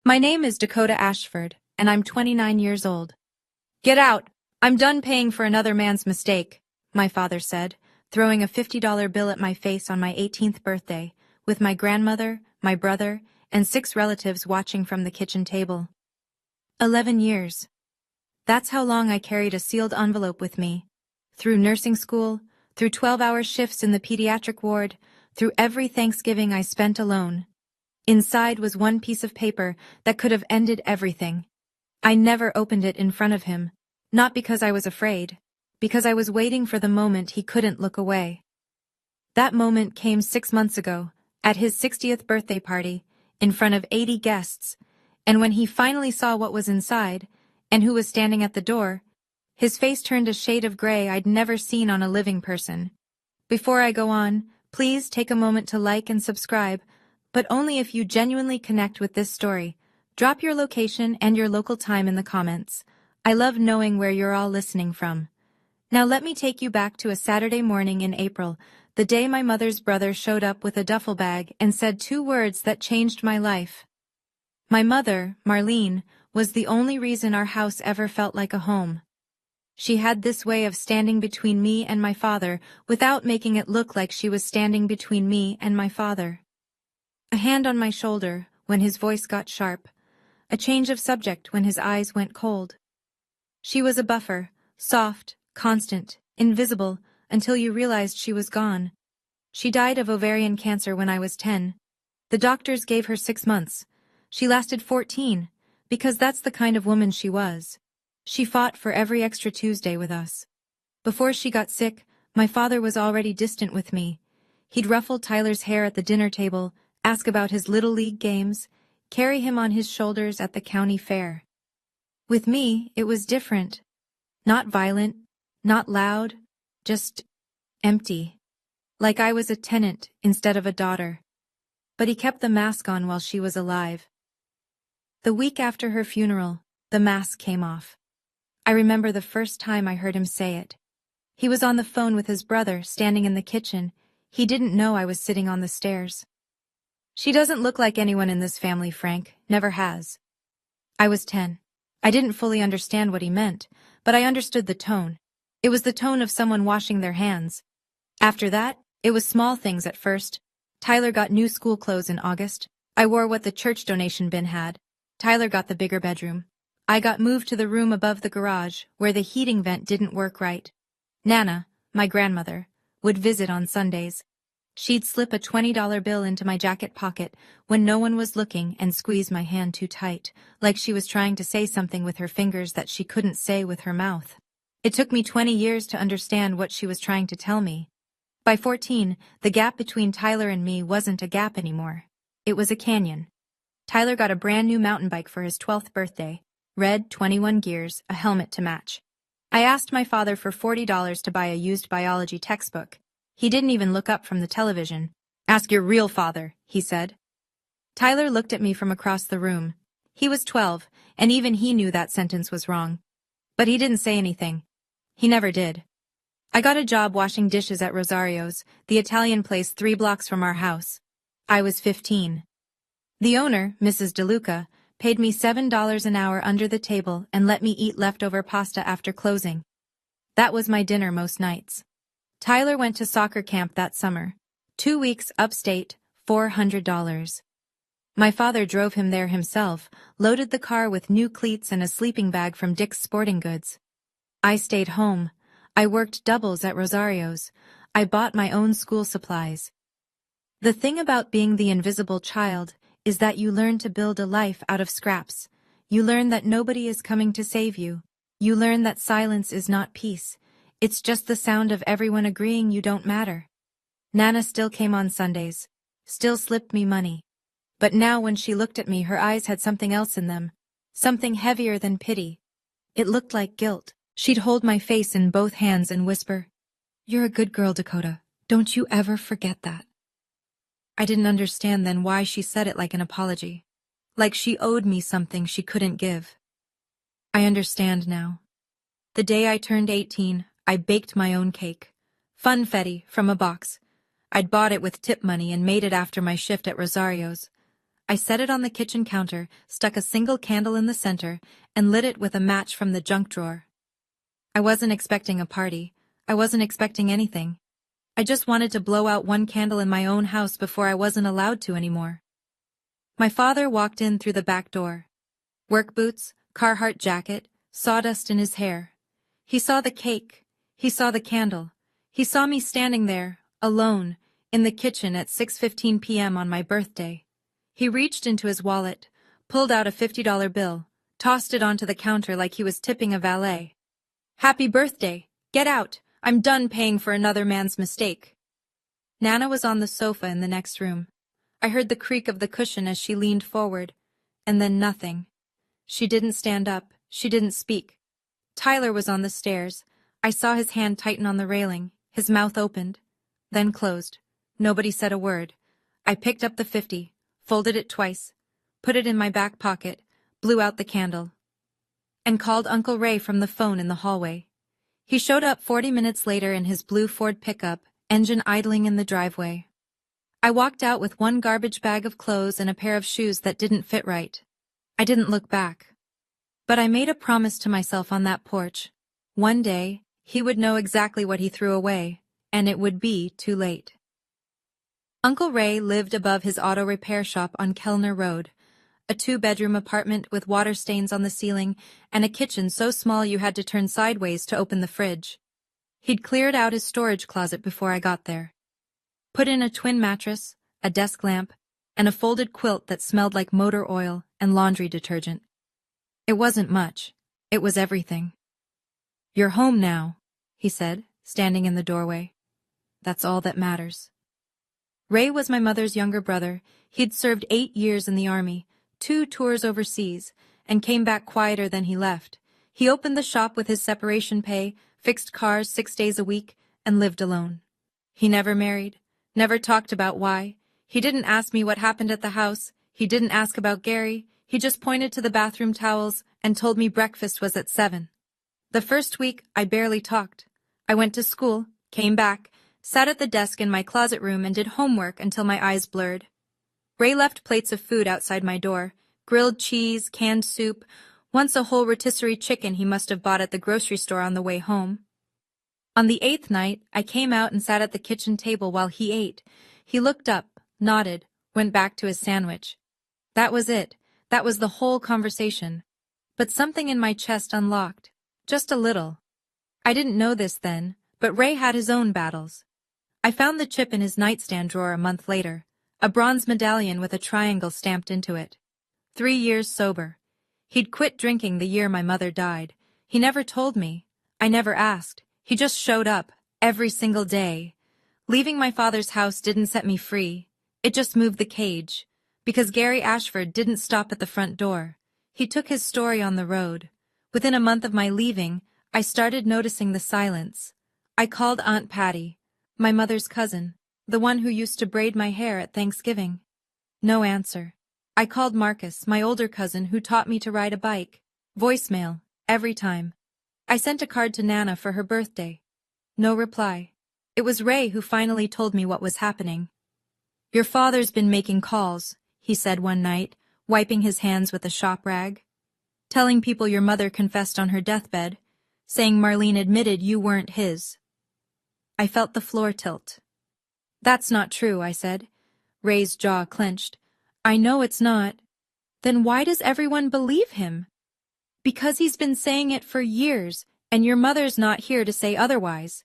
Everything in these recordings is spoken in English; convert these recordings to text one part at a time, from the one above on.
My name is Dakota Ashford, and I'm 29 years old. Get out! I'm done paying for another man's mistake, my father said, throwing a $50 bill at my face on my 18th birthday, with my grandmother, my brother, and 6 relatives watching from the kitchen table. 11 years. That's how long I carried a sealed envelope with me. Through nursing school, through 12-hour shifts in the pediatric ward, through every Thanksgiving I spent alone. Inside was one piece of paper that could have ended everything. I never opened it in front of him, not because I was afraid, because I was waiting for the moment he couldn't look away. That moment came 6 months ago, at his 60th birthday party, in front of 80 guests, and when he finally saw what was inside, and who was standing at the door, his face turned a shade of gray I'd never seen on a living person. Before I go on, please take a moment to like and subscribe, but only if you genuinely connect with this story. Drop your location and your local time in the comments. I love knowing where you're all listening from. Now let me take you back to a Saturday morning in April, the day my mother's brother showed up with a duffel bag and said 2 words that changed my life. My mother, Marlene, was the only reason our house ever felt like a home. She had this way of standing between me and my father without making it look like she was standing between me and my father. A hand on my shoulder when his voice got sharp, a change of subject when his eyes went cold. She was a buffer, soft, constant, invisible, until you realized she was gone. She died of ovarian cancer when I was 10. The doctors gave her 6 months. She lasted 14, because that's the kind of woman she was. She fought for every extra Tuesday with us. Before she got sick, my father was already distant with me. He'd ruffle Tyler's hair at the dinner table, ask about his Little League games, carry him on his shoulders at the county fair. With me, it was different. Not violent, not loud, just empty. Like I was a tenant instead of a daughter. But he kept the mask on while she was alive. The week after her funeral, the mask came off. I remember the first time I heard him say it. He was on the phone with his brother, standing in the kitchen. He didn't know I was sitting on the stairs. She doesn't look like anyone in this family, Frank. Never has. I was 10. I didn't fully understand what he meant, but I understood the tone. It was the tone of someone washing their hands. After that, it was small things at first. Tyler got new school clothes in August. I wore what the church donation bin had. Tyler got the bigger bedroom. I got moved to the room above the garage, where the heating vent didn't work right. Nana, my grandmother, would visit on Sundays. She'd slip a $20 bill into my jacket pocket when no one was looking and squeeze my hand too tight, like she was trying to say something with her fingers that she couldn't say with her mouth. It took me 20 years to understand what she was trying to tell me. By 14, the gap between Tyler and me wasn't a gap anymore. It was a canyon. Tyler got a brand new mountain bike for his 12th birthday, red, 21 gears, a helmet to match. I asked my father for $40 to buy a used biology textbook. He didn't even look up from the television. "Ask your real father," he said. Tyler looked at me from across the room. He was 12, and even he knew that sentence was wrong. But he didn't say anything. He never did. I got a job washing dishes at Rosario's, the Italian place 3 blocks from our house. I was 15. The owner, Mrs. DeLuca, paid me $7 an hour under the table and let me eat leftover pasta after closing. That was my dinner most nights. Tyler went to soccer camp that summer. 2 weeks upstate, $400. My father drove him there himself, loaded the car with new cleats and a sleeping bag from Dick's Sporting Goods. I stayed home. I worked doubles at Rosario's. I bought my own school supplies. The thing about being the invisible child is that you learn to build a life out of scraps. You learn that nobody is coming to save you. You learn that silence is not peace. It's just the sound of everyone agreeing you don't matter. Nana still came on Sundays, still slipped me money. But now when she looked at me, her eyes had something else in them, something heavier than pity. It looked like guilt. She'd hold my face in both hands and whisper, "You're a good girl, Dakota. Don't you ever forget that." I didn't understand then why she said it like an apology, like she owed me something she couldn't give. I understand now. The day I turned 18, I baked my own cake. Funfetti, from a box. I'd bought it with tip money and made it after my shift at Rosario's. I set it on the kitchen counter, stuck a single candle in the center, and lit it with a match from the junk drawer. I wasn't expecting a party. I wasn't expecting anything. I just wanted to blow out one candle in my own house before I wasn't allowed to anymore. My father walked in through the back door. Work boots, Carhartt jacket, sawdust in his hair. He saw the cake. He saw the candle. He saw me standing there, alone, in the kitchen at 6:15 p.m. on my birthday. He reached into his wallet, pulled out a $50 bill, tossed it onto the counter like he was tipping a valet. "Happy birthday! Get out! I'm done paying for another man's mistake." Nana was on the sofa in the next room. I heard the creak of the cushion as she leaned forward, and then nothing. She didn't stand up, she didn't speak. Tyler was on the stairs. I saw his hand tighten on the railing, his mouth opened, then closed. Nobody said a word. I picked up the 50, folded it twice, put it in my back pocket, blew out the candle, and called Uncle Ray from the phone in the hallway. He showed up 40 minutes later in his blue Ford pickup, engine idling in the driveway. I walked out with one garbage bag of clothes and a pair of shoes that didn't fit right. I didn't look back. But I made a promise to myself on that porch. One day, he would know exactly what he threw away, and it would be too late. Uncle Ray lived above his auto repair shop on Kellner Road, a 2-bedroom apartment with water stains on the ceiling and a kitchen so small you had to turn sideways to open the fridge. He'd cleared out his storage closet before I got there. Put in a twin mattress, a desk lamp, and a folded quilt that smelled like motor oil and laundry detergent. It wasn't much. It was everything. "You're home now," he said, standing in the doorway. "That's all that matters." Ray was my mother's younger brother. He'd served 8 years in the Army, 2 tours overseas, and came back quieter than he left. He opened the shop with his separation pay, fixed cars 6 days a week, and lived alone. He never married, never talked about why. He didn't ask me what happened at the house. He didn't ask about Gary. He just pointed to the bathroom towels and told me breakfast was at 7. The first week, I barely talked. I went to school, came back, sat at the desk in my closet room and did homework until my eyes blurred. Ray left plates of food outside my door, grilled cheese, canned soup, once a whole rotisserie chicken he must have bought at the grocery store on the way home. On the 8th night, I came out and sat at the kitchen table while he ate. He looked up, nodded, went back to his sandwich. That was it. That was the whole conversation. But something in my chest unlocked. Just a little. I didn't know this then, but Ray had his own battles. I found the chip in his nightstand drawer a month later, a bronze medallion with a triangle stamped into it. 3 years sober. He'd quit drinking the year my mother died. He never told me. I never asked. He just showed up, every single day. Leaving my father's house didn't set me free. It just moved the cage. Because Gary Ashford didn't stop at the front door. He took his story on the road. Within a month of my leaving, I started noticing the silence. I called Aunt Patty, my mother's cousin, the one who used to braid my hair at Thanksgiving. No answer. I called Marcus, my older cousin who taught me to ride a bike. Voicemail, every time. I sent a card to Nana for her birthday. No reply. It was Ray who finally told me what was happening. "Your father's been making calls," he said one night, wiping his hands with a shop rag. "Telling people your mother confessed on her deathbed, saying Marlene admitted you weren't his." I felt the floor tilt. "That's not true," I said. Ray's jaw clenched. "I know it's not." "Then why does everyone believe him?" "Because he's been saying it for years, and your mother's not here to say otherwise."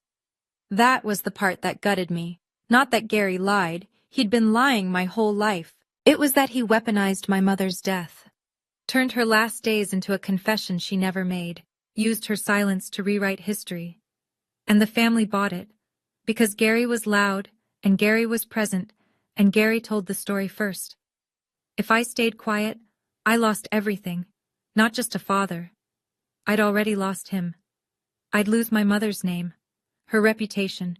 That was the part that gutted me. Not that Gary lied. He'd been lying my whole life. It was that he weaponized my mother's death. Turned her last days into a confession she never made. Used her silence to rewrite history. And the family bought it. Because Gary was loud, and Gary was present, and Gary told the story first. If I stayed quiet, I lost everything. Not just a father. I'd already lost him. I'd lose my mother's name. Her reputation.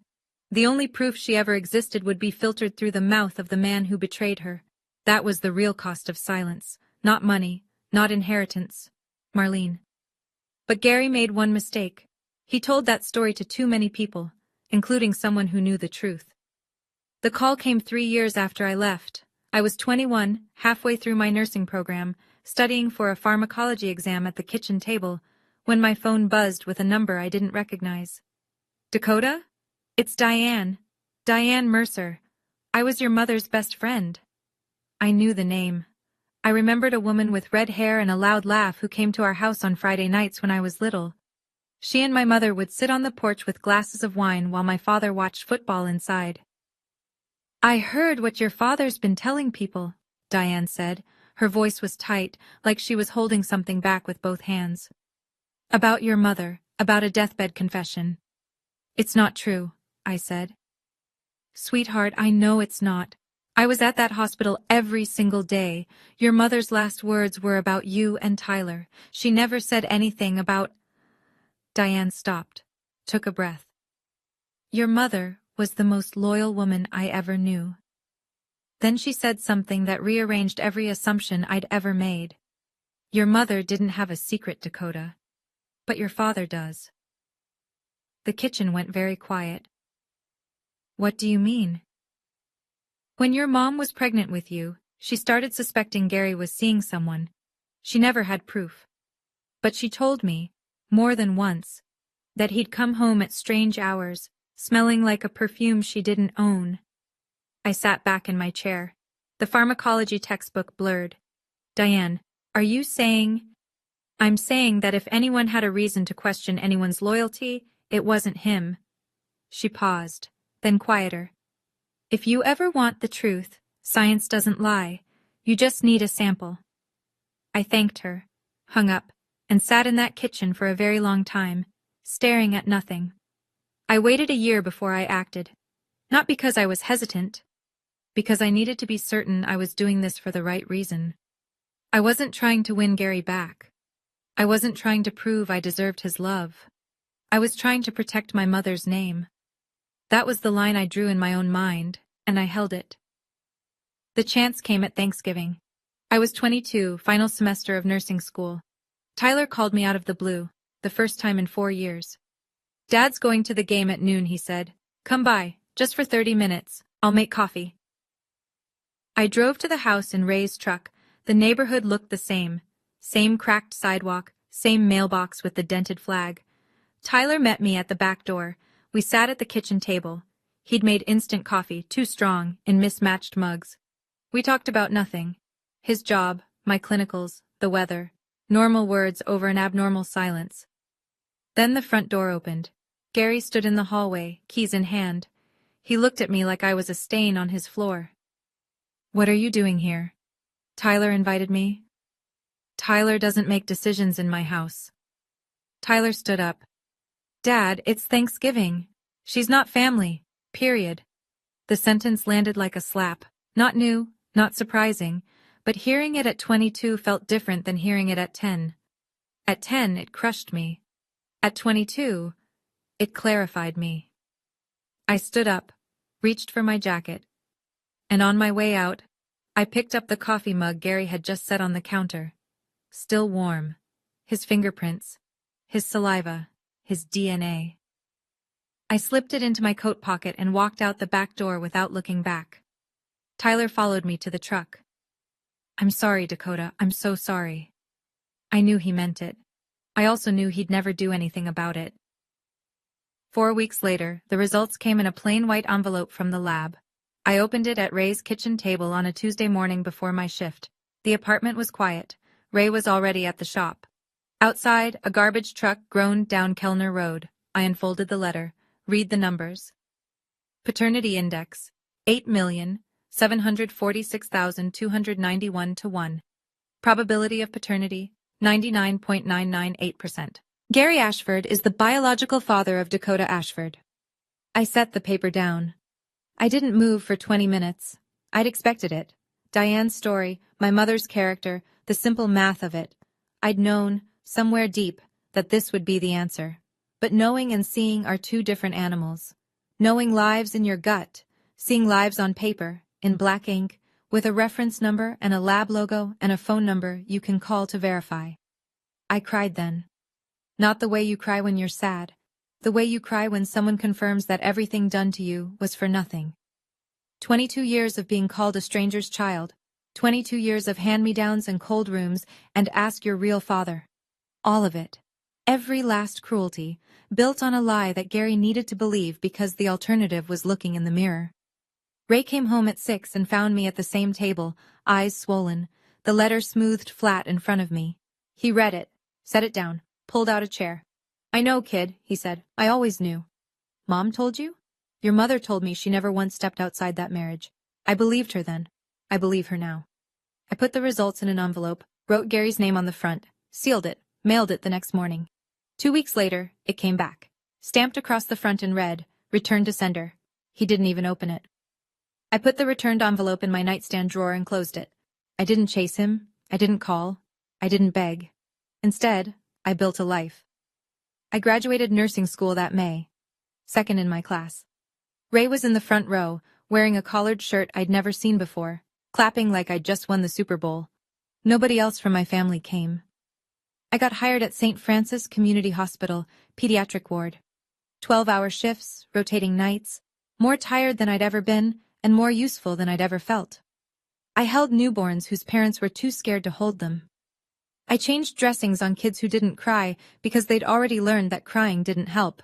The only proof she ever existed would be filtered through the mouth of the man who betrayed her. That was the real cost of silence. Not money, not inheritance. Marlene. But Gary made one mistake. He told that story to too many people, including someone who knew the truth. The call came 3 years after I left. I was 21, halfway through my nursing program, studying for a pharmacology exam at the kitchen table, when my phone buzzed with a number I didn't recognize. Dakota? It's Diane. Diane Mercer. I was your mother's best friend. I knew the name. I remembered a woman with red hair and a loud laugh who came to our house on Friday nights when I was little. She and my mother would sit on the porch with glasses of wine while my father watched football inside. I heard what your father's been telling people, Diane said. Her voice was tight, like she was holding something back with both hands. About your mother, about a deathbed confession. It's not true, I said. Sweetheart, I know it's not. I was at that hospital every single day. Your mother's last words were about you and Tyler. She never said anything about... Diane stopped, took a breath. Your mother was the most loyal woman I ever knew. Then she said something that rearranged every assumption I'd ever made. Your mother didn't have a secret, Dakota. But your father does. The kitchen went very quiet. What do you mean? When your mom was pregnant with you, she started suspecting Gary was seeing someone. She never had proof. But she told me, more than once, that he'd come home at strange hours, smelling like a perfume she didn't own. I sat back in my chair. The pharmacology textbook blurred. Diane, are you saying... I'm saying that if anyone had a reason to question anyone's loyalty, it wasn't him. She paused, then quieter. If you ever want the truth, science doesn't lie. You just need a sample. I thanked her, hung up, and sat in that kitchen for a very long time, staring at nothing. I waited a year before I acted. Not because I was hesitant, because I needed to be certain I was doing this for the right reason. I wasn't trying to win Gary back. I wasn't trying to prove I deserved his love. I was trying to protect my mother's name. That was the line I drew in my own mind, and I held it. The chance came at Thanksgiving. I was 22, final semester of nursing school. Tyler called me out of the blue, the first time in 4 years. Dad's going to the game at noon, he said. Come by, just for 30 minutes. I'll make coffee. I drove to the house in Ray's truck. The neighborhood looked the same. Same cracked sidewalk, same mailbox with the dented flag. Tyler met me at the back door. We sat at the kitchen table. He'd made instant coffee, too strong, in mismatched mugs. We talked about nothing. His job, my clinicals, the weather. Normal words over an abnormal silence. Then the front door opened. Gary stood in the hallway, keys in hand. He looked at me like I was a stain on his floor. What are you doing here? Tyler invited me. Tyler doesn't make decisions in my house. Tyler stood up. Dad, it's Thanksgiving. She's not family. Period. The sentence landed like a slap. Not new, not surprising, but hearing it at 22 felt different than hearing it at 10. At 10, it crushed me. At 22, it clarified me. I stood up, reached for my jacket, and on my way out, I picked up the coffee mug Gary had just set on the counter. Still warm. His fingerprints, his saliva, his DNA. I slipped it into my coat pocket and walked out the back door without looking back. Tyler followed me to the truck. I'm sorry, Dakota, I'm so sorry. I knew he meant it. I also knew he'd never do anything about it. 4 weeks later, the results came in a plain white envelope from the lab. I opened it at Ray's kitchen table on a Tuesday morning before my shift. The apartment was quiet. Ray was already at the shop. Outside, a garbage truck groaned down Kellner Road. I unfolded the letter. Read the numbers. Paternity index, 8,746,291 to 1. Probability of paternity, 99.998%. Gary Ashford is the biological father of Dakota Ashford. I set the paper down. I didn't move for 20 minutes. I'd expected it. Diane's story, my mother's character, the simple math of it. I'd known, somewhere deep, that this would be the answer. But knowing and seeing are two different animals. Knowing lives in your gut, seeing lives on paper, in black ink, with a reference number and a lab logo and a phone number you can call to verify. I cried then. Not the way you cry when you're sad. The way you cry when someone confirms that everything done to you was for nothing. 22 years of being called a stranger's child. 22 years of hand-me-downs and cold rooms and ask your real father. All of it. Every last cruelty, built on a lie that Gary needed to believe because the alternative was looking in the mirror. Ray came home at 6 and found me at the same table, eyes swollen, the letter smoothed flat in front of me. He read it, set it down, pulled out a chair. "I know, kid," he said. "I always knew." "Mom told you?" "Your mother told me she never once stepped outside that marriage. I believed her then. I believe her now." I put the results in an envelope, wrote Gary's name on the front, sealed it, mailed it the next morning. 2 weeks later, it came back. Stamped across the front in red, "Returned to sender." He didn't even open it. I put the returned envelope in my nightstand drawer and closed it. I didn't chase him. I didn't call. I didn't beg. Instead, I built a life. I graduated nursing school that May. Second in my class. Ray was in the front row, wearing a collared shirt I'd never seen before, clapping like I'd just won the Super Bowl. Nobody else from my family came. I got hired at St. Francis Community Hospital, pediatric ward. 12-hour shifts, rotating nights, more tired than I'd ever been, and more useful than I'd ever felt. I held newborns whose parents were too scared to hold them. I changed dressings on kids who didn't cry because they'd already learned that crying didn't help.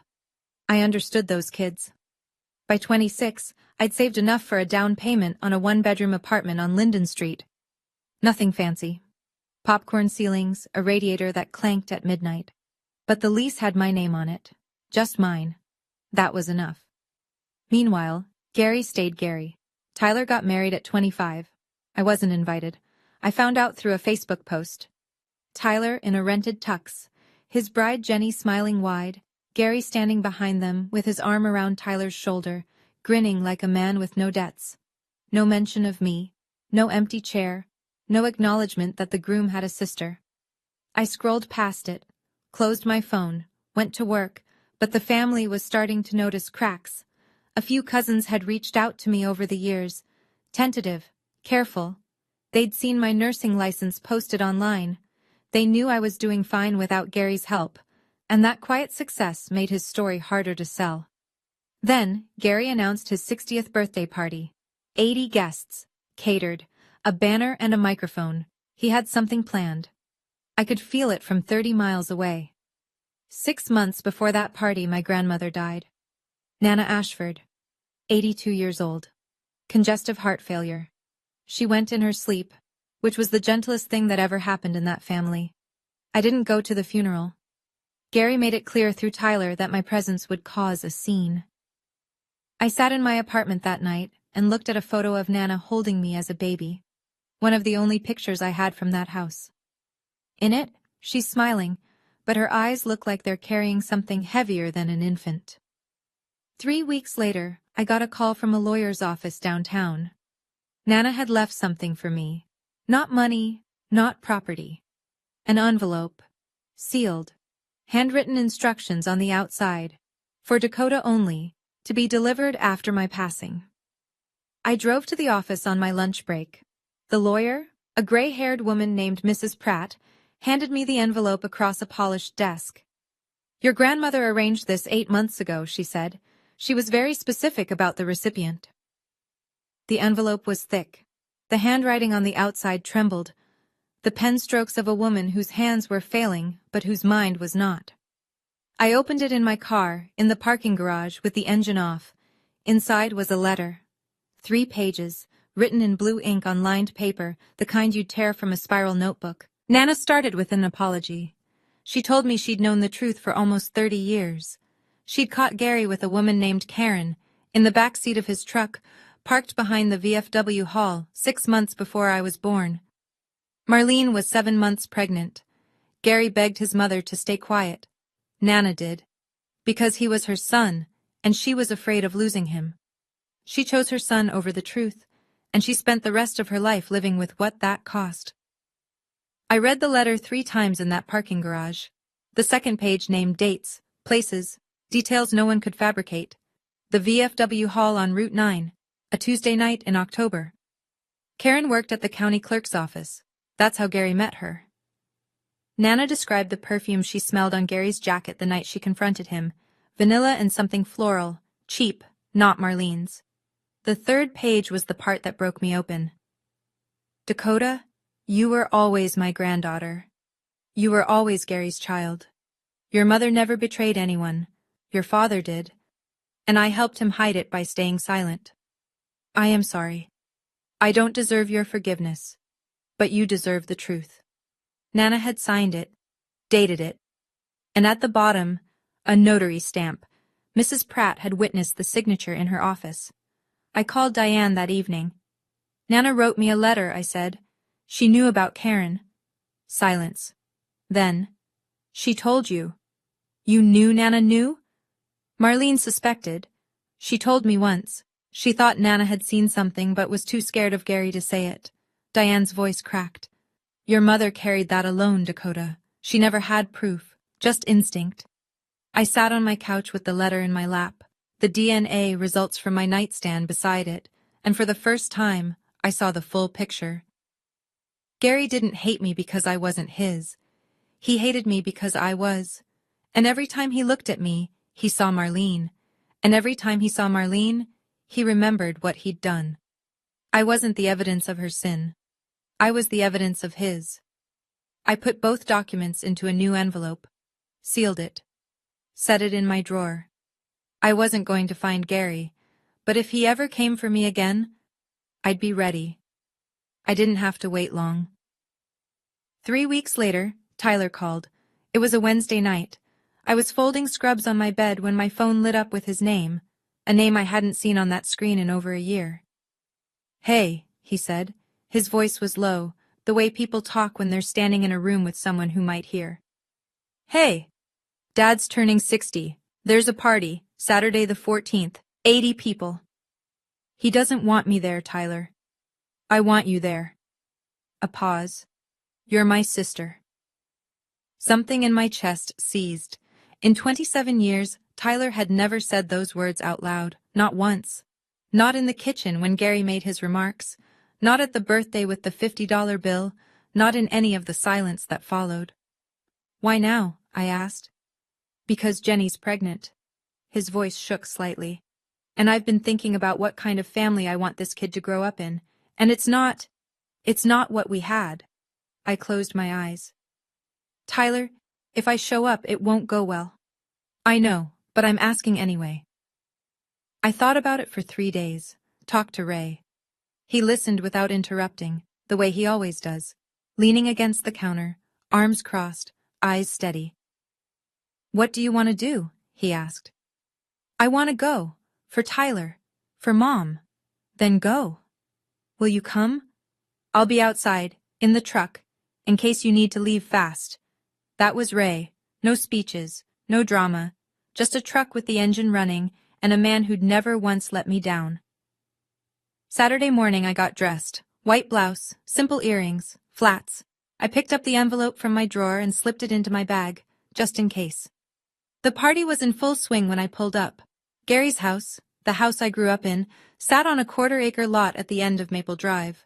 I understood those kids. By 26, I'd saved enough for a down payment on a one-bedroom apartment on Linden Street. Nothing fancy. Popcorn ceilings, a radiator that clanked at midnight. But the lease had my name on it. Just mine. That was enough. Meanwhile, Gary stayed Gary. Tyler got married at 25. I wasn't invited. I found out through a Facebook post. Tyler in a rented tux, his bride Jenny smiling wide, Gary standing behind them with his arm around Tyler's shoulder, grinning like a man with no debts. No mention of me, no empty chair, no acknowledgement that the groom had a sister. I scrolled past it, closed my phone, went to work, but the family was starting to notice cracks. A few cousins had reached out to me over the years, tentative, careful. They'd seen my nursing license posted online. They knew I was doing fine without Gary's help, and that quiet success made his story harder to sell. Then, Gary announced his 60th birthday party. 80 guests, catered, a banner and a microphone. He had something planned. I could feel it from 30 miles away. 6 months before that party, my grandmother died. Nana Ashford, 82 years old. Congestive heart failure. She went in her sleep, which was the gentlest thing that ever happened in that family. I didn't go to the funeral. Gary made it clear through Tyler that my presence would cause a scene. I sat in my apartment that night and looked at a photo of Nana holding me as a baby, one of the only pictures I had from that house. In it, she's smiling, but her eyes look like they're carrying something heavier than an infant. 3 weeks later, I got a call from a lawyer's office downtown. Nana had left something for me. Not money, not property. An envelope. Sealed. Handwritten instructions on the outside. For Dakota only, to be delivered after my passing. I drove to the office on my lunch break. The lawyer, a gray-haired woman named Mrs. Pratt, handed me the envelope across a polished desk. "Your grandmother arranged this 8 months ago," she said. She was very specific about the recipient. The envelope was thick. The handwriting on the outside trembled. The pen strokes of a woman whose hands were failing, but whose mind was not. I opened it in my car, in the parking garage, with the engine off. Inside was a letter. 3 pages, written in blue ink on lined paper, the kind you'd tear from a spiral notebook. Nana started with an apology. She told me she'd known the truth for almost 30 years. She'd caught Gary with a woman named Karen, in the back seat of his truck, parked behind the VFW hall, 6 months before I was born. Marlene was 7 months pregnant. Gary begged his mother to stay quiet. Nana did. Because he was her son, and she was afraid of losing him. She chose her son over the truth, and she spent the rest of her life living with what that cost. I read the letter 3 times in that parking garage. The second page named dates, places, details no one could fabricate. The VFW hall on Route 9, a Tuesday night in October. Karen worked at the county clerk's office. That's how Gary met her. Nana described the perfume she smelled on Gary's jacket the night she confronted him. Vanilla and something floral, cheap, not Marlene's. The third page was the part that broke me open. Dakota, you were always my granddaughter. You were always Gary's child. Your mother never betrayed anyone. Your father did. And I helped him hide it by staying silent. I am sorry. I don't deserve your forgiveness. But you deserve the truth. Nana had signed it, dated it, and at the bottom, a notary stamp. Mrs. Pratt had witnessed the signature in her office. I called Diane that evening. Nana wrote me a letter, I said. She knew about Karen. Silence. Then, she told you. You knew Nana knew? Marlene suspected. She told me once. She thought Nana had seen something but was too scared of Gary to say it. Diane's voice cracked. Your mother carried that alone, Dakota. She never had proof, just instinct. I sat on my couch with the letter in my lap, the DNA results from my nightstand beside it, and for the first time, I saw the full picture. Gary didn't hate me because I wasn't his. He hated me because I was. And every time he looked at me, he saw Marlene. And every time he saw Marlene, he remembered what he'd done. I wasn't the evidence of her sin. I was the evidence of his. I put both documents into a new envelope, sealed it, set it in my drawer. I wasn't going to find Gary, but if he ever came for me again, I'd be ready. I didn't have to wait long. 3 weeks later, Tyler called. It was a Wednesday night. I was folding scrubs on my bed when my phone lit up with his name, a name I hadn't seen on that screen in over a year. Hey, he said. His voice was low, the way people talk when they're standing in a room with someone who might hear. Hey, Dad's turning 60. There's a party, Saturday the 14th, 80 people. He doesn't want me there, Tyler. I want you there. A pause. You're my sister. Something in my chest seized. In 27 years, Tyler had never said those words out loud, not once. Not in the kitchen when Gary made his remarks, not at the birthday with the $50 bill, not in any of the silence that followed. Why now? I asked. Because Jenny's pregnant. His voice shook slightly. And I've been thinking about what kind of family I want this kid to grow up in, and it's not what we had. I closed my eyes. Tyler, if I show up, it won't go well. I know, but I'm asking anyway. I thought about it for 3 days, talked to Ray. He listened without interrupting, the way he always does, leaning against the counter, arms crossed, eyes steady. What do you want to do? He asked. I want to go. For Tyler. For Mom. Then go. Will you come? I'll be outside, in the truck, in case you need to leave fast. That was Ray. No speeches, no drama, just a truck with the engine running and a man who'd never once let me down. Saturday morning I got dressed. White blouse, simple earrings, flats. I picked up the envelope from my drawer and slipped it into my bag, just in case. The party was in full swing when I pulled up. Gary's house, the house I grew up in, sat on a quarter-acre lot at the end of Maple Drive.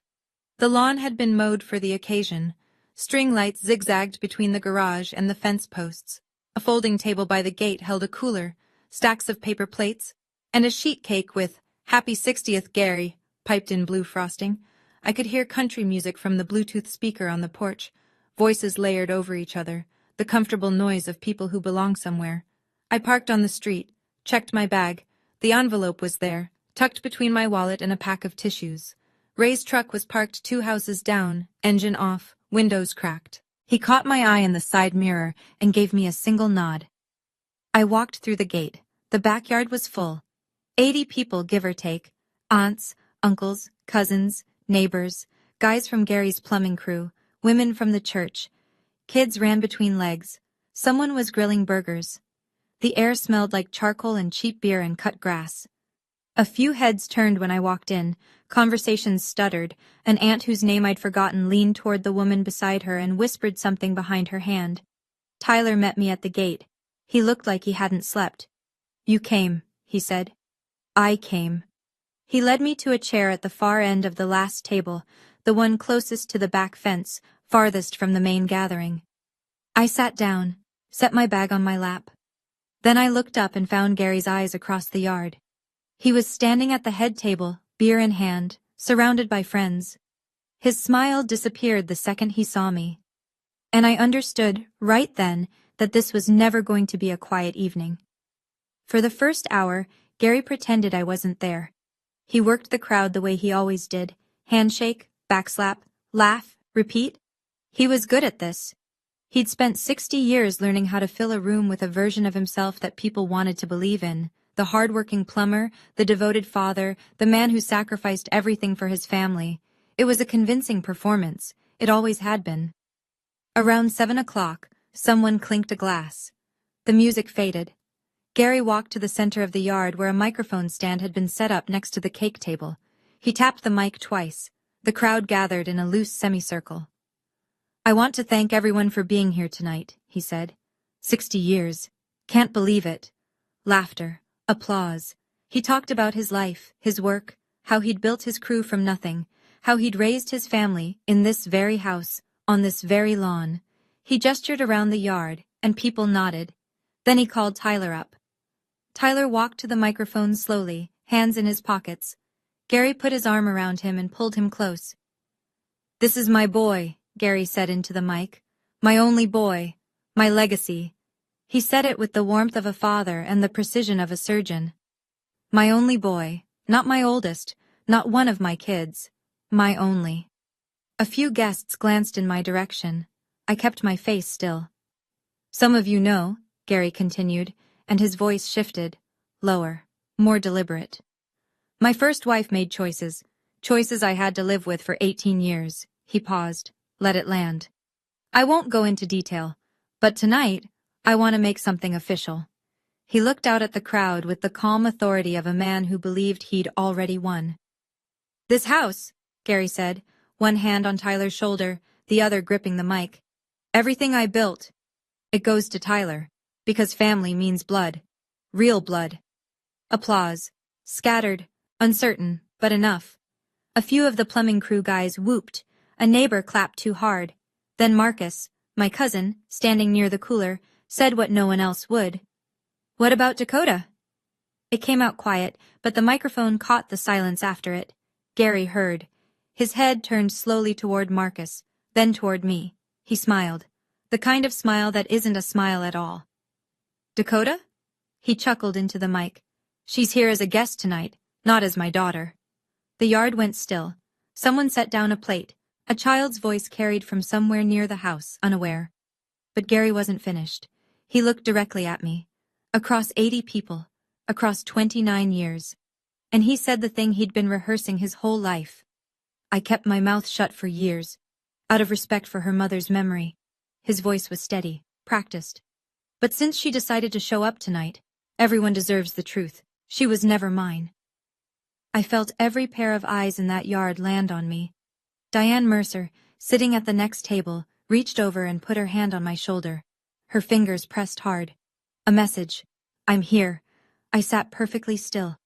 The lawn had been mowed for the occasion. String lights zigzagged between the garage and the fence posts. A folding table by the gate held a cooler, stacks of paper plates, and a sheet cake with "Happy 60th, Gary," piped in blue frosting. I could hear country music from the Bluetooth speaker on the porch, voices layered over each other, the comfortable noise of people who belong somewhere. I parked on the street, checked my bag. The envelope was there, tucked between my wallet and a pack of tissues. Ray's truck was parked 2 houses down, engine off, windows cracked. He caught my eye in the side mirror and gave me a single nod. I walked through the gate. The backyard was full. 80 people, give or take. Aunts, uncles, cousins, neighbors, guys from Gary's plumbing crew, women from the church. Kids ran between legs. Someone was grilling burgers. The air smelled like charcoal and cheap beer and cut grass. A few heads turned when I walked in. Conversations stuttered. An aunt whose name I'd forgotten leaned toward the woman beside her and whispered something behind her hand. Tyler met me at the gate. He looked like he hadn't slept. You came, he said. I came. He led me to a chair at the far end of the last table, the one closest to the back fence, farthest from the main gathering. I sat down, set my bag on my lap. Then I looked up and found Gary's eyes across the yard. He was standing at the head table, beer in hand, surrounded by friends. His smile disappeared the second he saw me. And I understood, right then, that this was never going to be a quiet evening. For the first hour, Gary pretended I wasn't there. He worked the crowd the way he always did. Handshake, backslap, laugh, repeat. He was good at this. He'd spent 60 years learning how to fill a room with a version of himself that people wanted to believe in. The hard-working plumber, the devoted father, the man who sacrificed everything for his family. It was a convincing performance. It always had been. Around 7 o'clock, someone clinked a glass. The music faded. Gary walked to the center of the yard where a microphone stand had been set up next to the cake table. He tapped the mic twice. The crowd gathered in a loose semicircle. "I want to thank everyone for being here tonight," he said. 60 years. Can't believe it. Laughter. Applause. He talked about his life, his work, how he'd built his crew from nothing, how he'd raised his family in this very house, on this very lawn. He gestured around the yard, and people nodded. Then he called Tyler up. Tyler walked to the microphone slowly, hands in his pockets. Gary put his arm around him and pulled him close. "This is my boy," Gary said into the mic. "My only boy. My legacy." He said it with the warmth of a father and the precision of a surgeon. My only boy, not my oldest, not one of my kids. My only. A few guests glanced in my direction. I kept my face still. "Some of you know," Gary continued, and his voice shifted, lower, more deliberate. "My first wife made choices I had to live with for 18 years. He paused, let it land. "I won't go into detail, but tonight, I want to make something official." He looked out at the crowd with the calm authority of a man who believed he'd already won. "This house," Gary said, one hand on Tyler's shoulder, the other gripping the mic. "Everything I built, it goes to Tyler, because family means blood. Real blood." Applause. Scattered, uncertain, but enough. A few of the plumbing crew guys whooped. A neighbor clapped too hard. Then Marcus, my cousin, standing near the cooler, said what no one else would. "What about Dakota?" It came out quiet, but the microphone caught the silence after it. Gary heard. His head turned slowly toward Marcus, then toward me. He smiled. The kind of smile that isn't a smile at all. "Dakota?" He chuckled into the mic. "She's here as a guest tonight, not as my daughter." The yard went still. Someone set down a plate. A child's voice carried from somewhere near the house, unaware. But Gary wasn't finished. He looked directly at me. Across 80 people. Across 29 years. And he said the thing he'd been rehearsing his whole life. "I kept my mouth shut for years, out of respect for her mother's memory." His voice was steady, practiced. "But since she decided to show up tonight, everyone deserves the truth. She was never mine." I felt every pair of eyes in that yard land on me. Diane Mercer, sitting at the next table, reached over and put her hand on my shoulder. Her fingers pressed hard. A message. "I'm here." I sat perfectly still.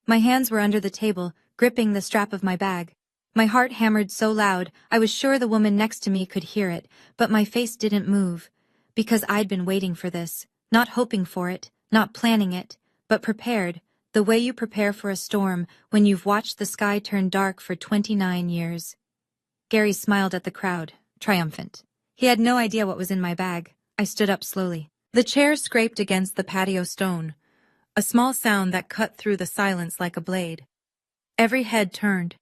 My hands were under the table, gripping the strap of my bag. My heart hammered so loud, I was sure the woman next to me could hear it, but my face didn't move. Because I'd been waiting for this, not hoping for it, not planning it, but prepared, the way you prepare for a storm when you've watched the sky turn dark for 29 years. Gary smiled at the crowd, triumphant. He had no idea what was in my bag. I stood up slowly. The chair scraped against the patio stone, a small sound that cut through the silence like a blade. Every head turned.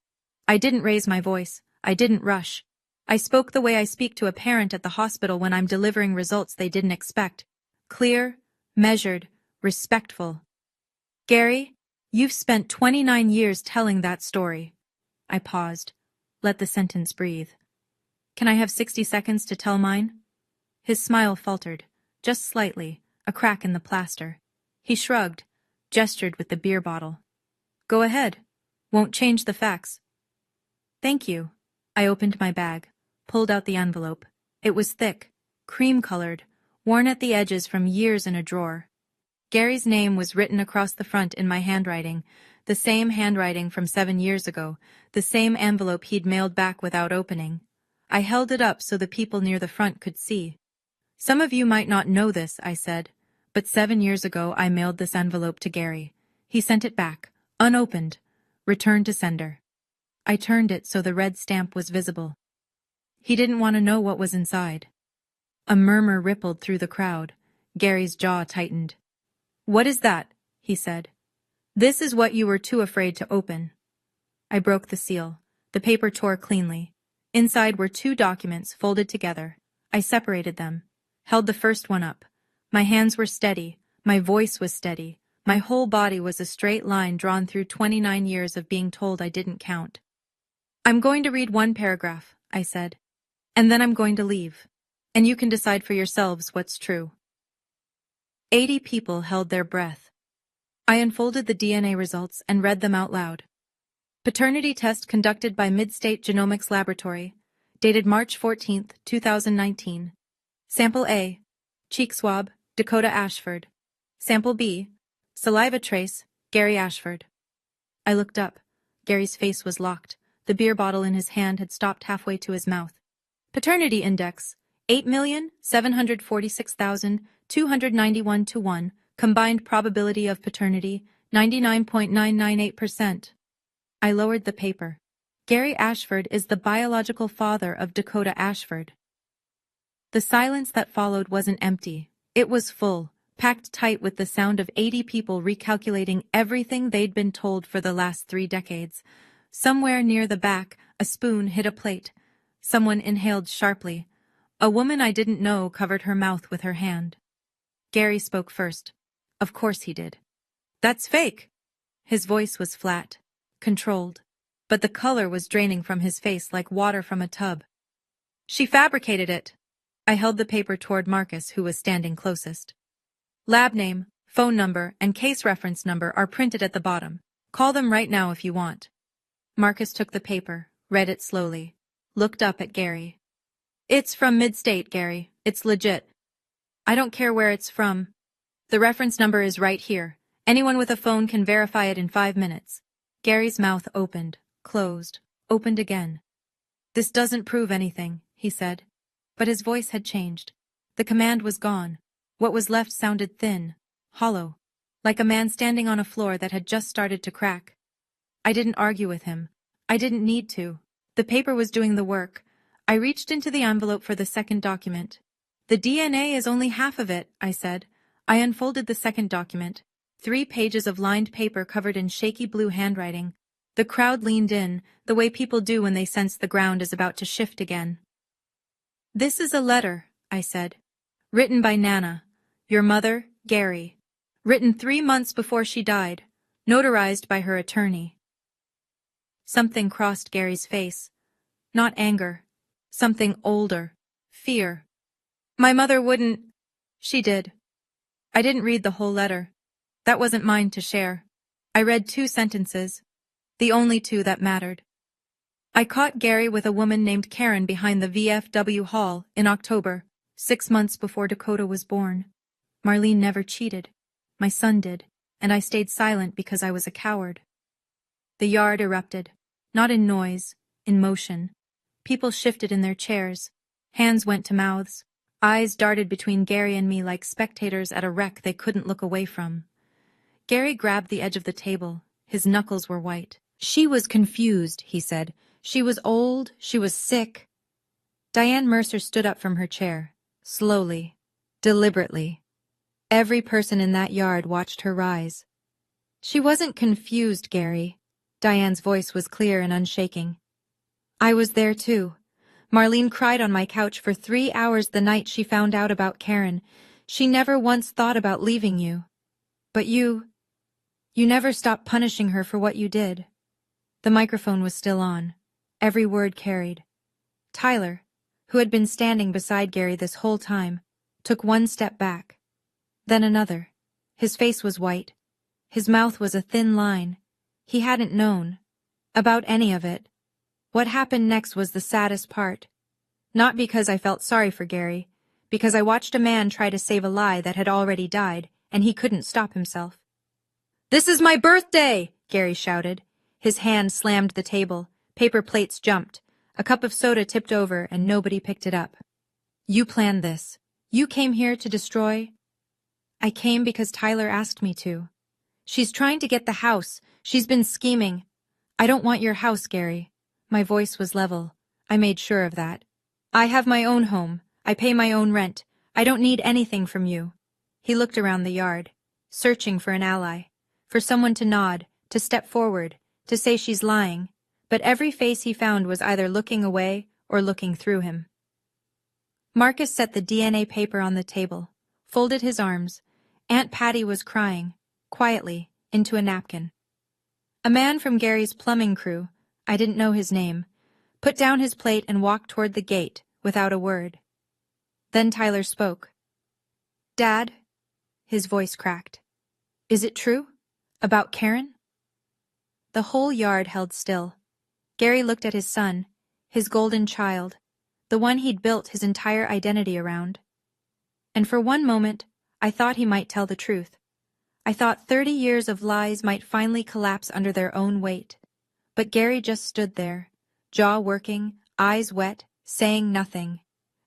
I didn't raise my voice. I didn't rush. I spoke the way I speak to a parent at the hospital when I'm delivering results they didn't expect. Clear, measured, respectful. "Gary, you've spent 29 years telling that story." I paused. Let the sentence breathe. "Can I have 60 seconds to tell mine?" His smile faltered, just slightly, a crack in the plaster. He shrugged, gestured with the beer bottle. "Go ahead. Won't change the facts." "Thank you." I opened my bag, pulled out the envelope. It was thick, cream-colored, worn at the edges from years in a drawer. Gary's name was written across the front in my handwriting, the same handwriting from 7 years ago, the same envelope he'd mailed back without opening. I held it up so the people near the front could see. "Some of you might not know this," I said, "but 7 years ago I mailed this envelope to Gary. He sent it back, unopened, Return to sender. I turned it so the red stamp was visible. He didn't want to know what was inside. A murmur rippled through the crowd. Gary's jaw tightened. "What is that?" he said. "This is what you were too afraid to open." I broke the seal. The paper tore cleanly. Inside were 2 documents folded together. I separated them, held the first one up. My hands were steady, my voice was steady, my whole body was a straight line drawn through 29 years of being told I didn't count. "I'm going to read 1 paragraph, I said. "And then I'm going to leave. And you can decide for yourselves what's true." 80 people held their breath. I unfolded the DNA results and read them out loud. Paternity test conducted by Midstate Genomics Laboratory, dated March 14, 2019. Sample A, cheek swab, Dakota Ashford. Sample B, saliva trace, Gary Ashford. I looked up. Gary's face was locked. The beer bottle in his hand had stopped halfway to his mouth. Paternity index, 8,746,291 to 1. Combined probability of paternity, 99.998%. I lowered the paper. Gary Ashford is the biological father of Dakota Ashford. The silence that followed wasn't empty. It was full, packed tight with the sound of 80 people recalculating everything they'd been told for the last 3 decades. Somewhere near the back, a spoon hit a plate. Someone inhaled sharply. A woman I didn't know covered her mouth with her hand. Gary spoke first. Of course he did. "That's fake." His voice was flat, controlled, but the color was draining from his face like water from a tub. "She fabricated it." I held the paper toward Marcus, who was standing closest. "Lab name, phone number, and case reference number are printed at the bottom. Call them right now if you want." Marcus took the paper, read it slowly, looked up at Gary. "It's from Midstate, Gary. It's legit. I don't care where it's from. The reference number is right here. Anyone with a phone can verify it in 5 minutes." Gary's mouth opened, closed, opened again. "This doesn't prove anything," he said. But his voice had changed. The command was gone. What was left sounded thin, hollow, like a man standing on a floor that had just started to crack. I didn't argue with him. I didn't need to. The paper was doing the work. I reached into the envelope for the second document. "The DNA is only half of it," I said. I unfolded the second document. 3 pages of lined paper covered in shaky blue handwriting. The crowd leaned in, the way people do when they sense the ground is about to shift again. "This is a letter," I said. "Written by Nana, your mother, Gary. Written 3 months before she died. Notarized by her attorney." Something crossed Gary's face. Not anger. Something older. Fear. "My mother wouldn't—" "She did." I didn't read the whole letter. That wasn't mine to share. I read 2 sentences. The only 2 that mattered. "I caught Gary with a woman named Karen behind the VFW hall in October, 6 months before Dakota was born. Marlene never cheated. My son did, and I stayed silent because I was a coward." The yard erupted. Not in noise, in motion. People shifted in their chairs. Hands went to mouths. Eyes darted between Gary and me like spectators at a wreck they couldn't look away from. Gary grabbed the edge of the table. His knuckles were white. "She was confused," he said. "She was old. She was sick." Diane Mercer stood up from her chair, slowly, deliberately. Every person in that yard watched her rise. "She wasn't confused, Gary." Diane's voice was clear and unshaking. "I was there too. Marlene cried on my couch for 3 hours the night she found out about Karen. She never once thought about leaving you. But you never stopped punishing her for what you did." The microphone was still on. Every word carried. Tyler, who had been standing beside Gary this whole time, took 1 step back. Then another. His face was white. His mouth was a thin line. He hadn't known about any of it. What happened next was the saddest part. Not because I felt sorry for Gary, because I watched a man try to save a lie that had already died, and he couldn't stop himself. "This is my birthday!" Gary shouted. His hand slammed the table. Paper plates jumped. A cup of soda tipped over, and nobody picked it up. "You planned this. You came here to destroy—" "I came because Tyler asked me to. She's trying to get the house. She's been scheming. I don't want your house, Gary. My voice was level. I made sure of that. I have my own home. I pay my own rent. I don't need anything from you. He looked around the yard, searching for an ally, for someone to nod, to step forward, to say she's lying, but every face he found was either looking away or looking through him. Marcus set the DNA paper on the table, folded his arms. Aunt Patty was crying, quietly, into a napkin. A man from Gary's plumbing crew, I didn't know his name, put down his plate and walked toward the gate without a word. Then Tyler spoke. Dad? His voice cracked. Is it true? About Karen? The whole yard held still. Gary looked at his son, his golden child, the one he'd built his entire identity around. And for one moment, I thought he might tell the truth. I thought 30 years of lies might finally collapse under their own weight. But Gary just stood there, jaw working, eyes wet, saying nothing.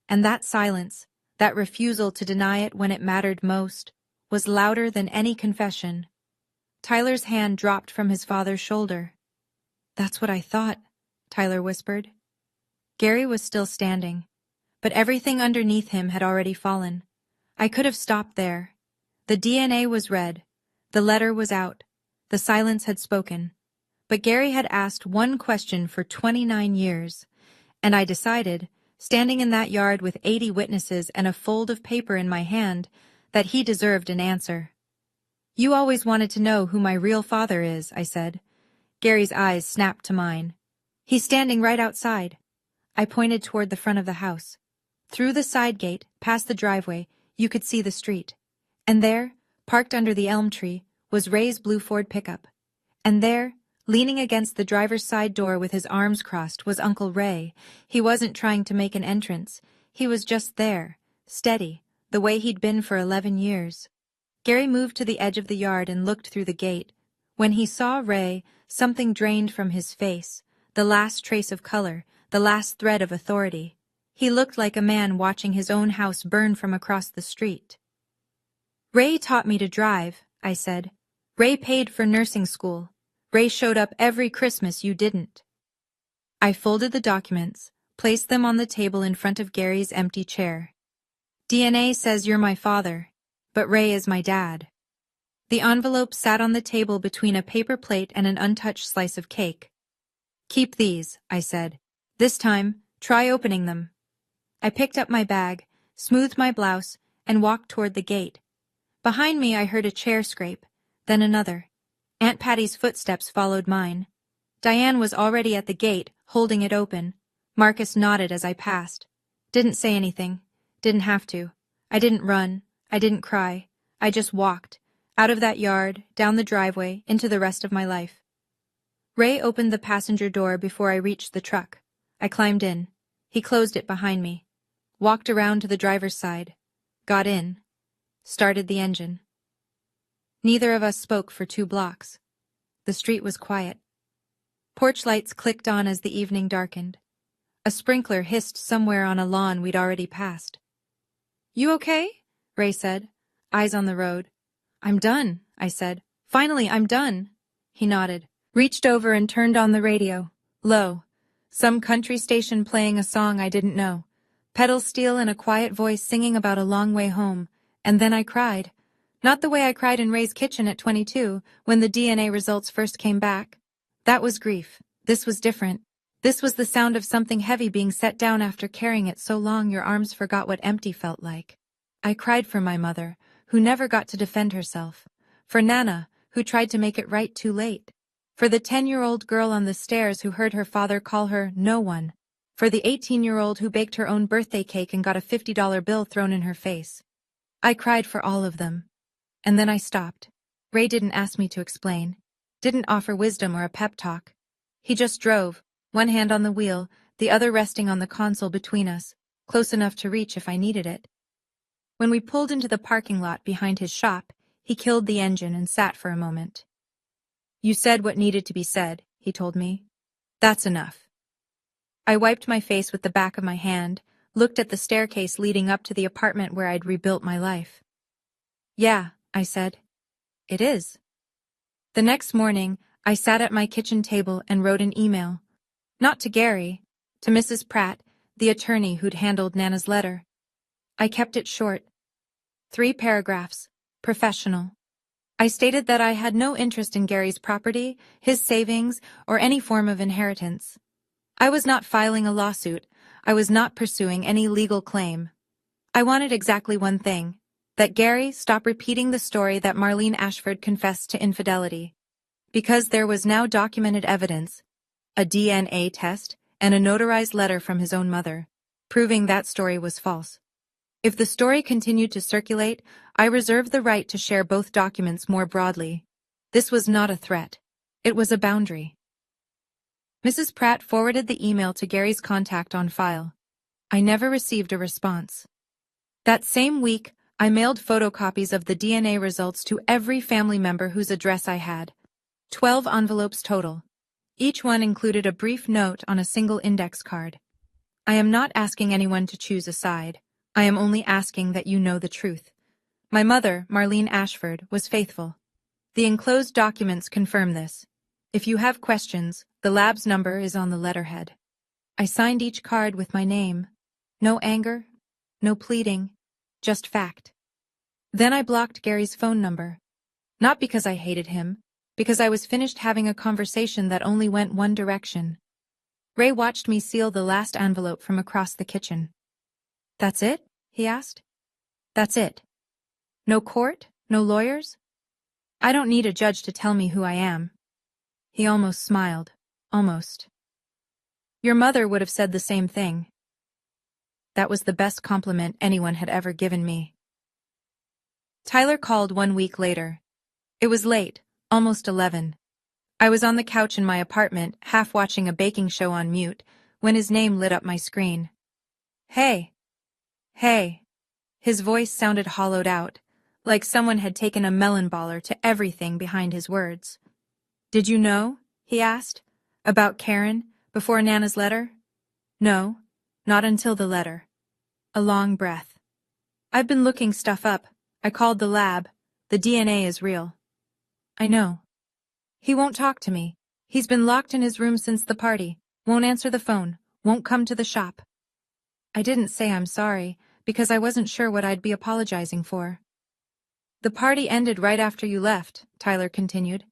And that silence, that refusal to deny it when it mattered most, was louder than any confession. Tyler's hand dropped from his father's shoulder. That's what I thought, Tyler whispered. Gary was still standing, but everything underneath him had already fallen. I could have stopped there. The DNA was red. The letter was out. The silence had spoken. But Gary had asked one question for 29 years, and I decided, standing in that yard with 80 witnesses and a fold of paper in my hand, that he deserved an answer. You always wanted to know who my real father is, I said. Gary's eyes snapped to mine. He's standing right outside. I pointed toward the front of the house. Through the side gate, past the driveway, you could see the street. And there, parked under the elm tree, was Ray's blue Ford pickup. And there, leaning against the driver's side door with his arms crossed, was Uncle Ray. He wasn't trying to make an entrance. He was just there, steady, the way he'd been for 11 years. Gary moved to the edge of the yard and looked through the gate. When he saw Ray, something drained from his face, the last trace of color, the last thread of authority. He looked like a man watching his own house burn from across the street. Ray taught me to drive, I said. Ray paid for nursing school. Ray showed up every Christmas you didn't. I folded the documents, placed them on the table in front of Gary's empty chair. DNA says you're my father, but Ray is my dad. The envelope sat on the table between a paper plate and an untouched slice of cake. Keep these, I said. This time, try opening them. I picked up my bag, smoothed my blouse, and walked toward the gate. Behind me I heard a chair scrape, then another. Aunt Patty's footsteps followed mine. Diane was already at the gate, holding it open. Marcus nodded as I passed. Didn't say anything. Didn't have to. I didn't run. I didn't cry. I just walked. Out of that yard, down the driveway, into the rest of my life. Ray opened the passenger door before I reached the truck. I climbed in. He closed it behind me. Walked around to the driver's side. Got in. Started the engine. Neither of us spoke for 2 blocks. The street was quiet. Porch lights clicked on as the evening darkened. A sprinkler hissed somewhere on a lawn we'd already passed. You okay? Ray said, eyes on the road. I'm done, I said. Finally, I'm done. He nodded, reached over and turned on the radio. Low. Some country station playing a song I didn't know. Pedal steel and a quiet voice singing about a long way home. And then I cried. Not the way I cried in Ray's kitchen at 22, when the DNA results first came back. That was grief. This was different. This was the sound of something heavy being set down after carrying it so long your arms forgot what empty felt like. I cried for my mother, who never got to defend herself. For Nana, who tried to make it right too late. For the 10-year-old girl on the stairs who heard her father call her no one. For the 18-year-old who baked her own birthday cake and got a $50 bill thrown in her face. I cried for all of them. And then I stopped. Ray didn't ask me to explain. Didn't offer wisdom or a pep talk. He just drove, one hand on the wheel, the other resting on the console between us, close enough to reach if I needed it. When we pulled into the parking lot behind his shop, he killed the engine and sat for a moment. You said what needed to be said, he told me. That's enough. I wiped my face with the back of my hand, looked at the staircase leading up to the apartment where I'd rebuilt my life. Yeah, I said. It is. The next morning, I sat at my kitchen table and wrote an email. Not to Gary, to Mrs. Pratt, the attorney who'd handled Nana's letter. I kept it short. 3 paragraphs. Professional. I stated that I had no interest in Gary's property, his savings, or any form of inheritance. I was not filing a lawsuit. I was not pursuing any legal claim. I wanted exactly one thing: that Gary stop repeating the story that Marlene Ashford confessed to infidelity. Because there was now documented evidence, a DNA test, and a notarized letter from his own mother, proving that story was false. If the story continued to circulate, I reserved the right to share both documents more broadly. This was not a threat. It was a boundary. Mrs. Pratt forwarded the email to Gary's contact on file. I never received a response. That same week, I mailed photocopies of the DNA results to every family member whose address I had. 12 envelopes total. Each one included a brief note on a single index card. I am not asking anyone to choose a side. I am only asking that you know the truth. My mother, Marlene Ashford, was faithful. The enclosed documents confirm this. If you have questions, the lab's number is on the letterhead. I signed each card with my name. No anger, no pleading, just fact. Then I blocked Gary's phone number. Not because I hated him, because I was finished having a conversation that only went one direction. Ray watched me seal the last envelope from across the kitchen. "That's it?" he asked. "That's it. No court? No lawyers? I don't need a judge to tell me who I am." He almost smiled. Almost. "Your mother would have said the same thing." That was the best compliment anyone had ever given me. Tyler called 1 week later. It was late, almost 11. I was on the couch in my apartment, half watching a baking show on mute, when his name lit up my screen. "Hey. Hey." His voice sounded hollowed out, like someone had taken a melon baller to everything behind his words. "Did you know?" he asked. "About Karen, before Nana's letter?" "No, not until the letter." A long breath. "I've been looking stuff up. I called the lab. The DNA is real." "I know." "He won't talk to me. He's been locked in his room since the party, won't answer the phone, won't come to the shop." I didn't say I'm sorry, because I wasn't sure what I'd be apologizing for. "The party ended right after you left," Tyler continued.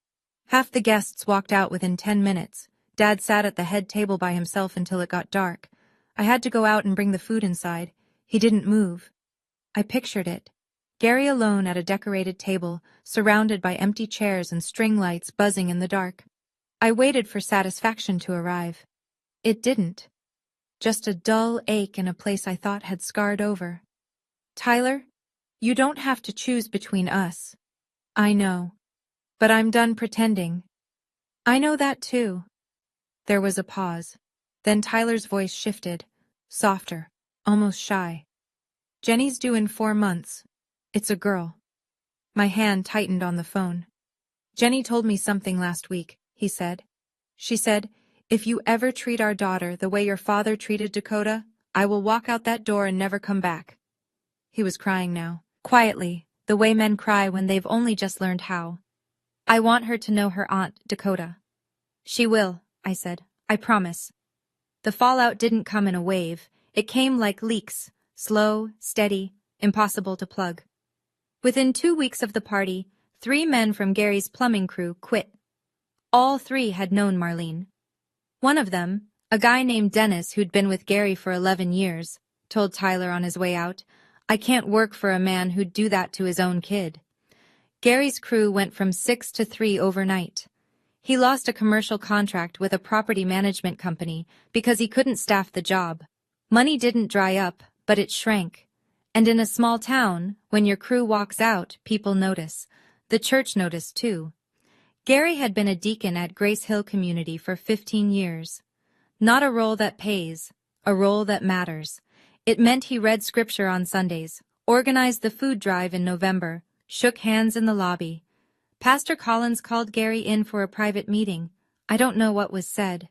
"Half the guests walked out within 10 minutes. Dad sat at the head table by himself until it got dark. I had to go out and bring the food inside. He didn't move." I pictured it. Gary alone at a decorated table, surrounded by empty chairs and string lights buzzing in the dark. I waited for satisfaction to arrive. It didn't. Just a dull ache in a place I thought had scarred over. "Tyler, you don't have to choose between us." "I know. But I'm done pretending." "I know that too." There was a pause. Then Tyler's voice shifted, softer, almost shy. "Jenny's due in 4 months. It's a girl." My hand tightened on the phone. "Jenny told me something last week," he said. "She said, 'If you ever treat our daughter the way your father treated Dakota, I will walk out that door and never come back.'" He was crying now, quietly, the way men cry when they've only just learned how. "I want her to know her aunt, Dakota." "She will," I said. "I promise." The fallout didn't come in a wave. It came like leaks, slow, steady, impossible to plug. Within 2 weeks of the party, 3 men from Gary's plumbing crew quit. All 3 had known Marlene. One of them, a guy named Dennis who'd been with Gary for 11 years, told Tyler on his way out, "I can't work for a man who'd do that to his own kid." Gary's crew went from 6 to 3 overnight. He lost a commercial contract with a property management company because he couldn't staff the job. Money didn't dry up, but it shrank. And in a small town, when your crew walks out, people notice. The church noticed too. Gary had been a deacon at Grace Hill Community for 15 years. Not a role that pays, a role that matters. It meant he read scripture on Sundays, organized the food drive in November, shook hands in the lobby. Pastor Collins called Gary in for a private meeting. I don't know what was said.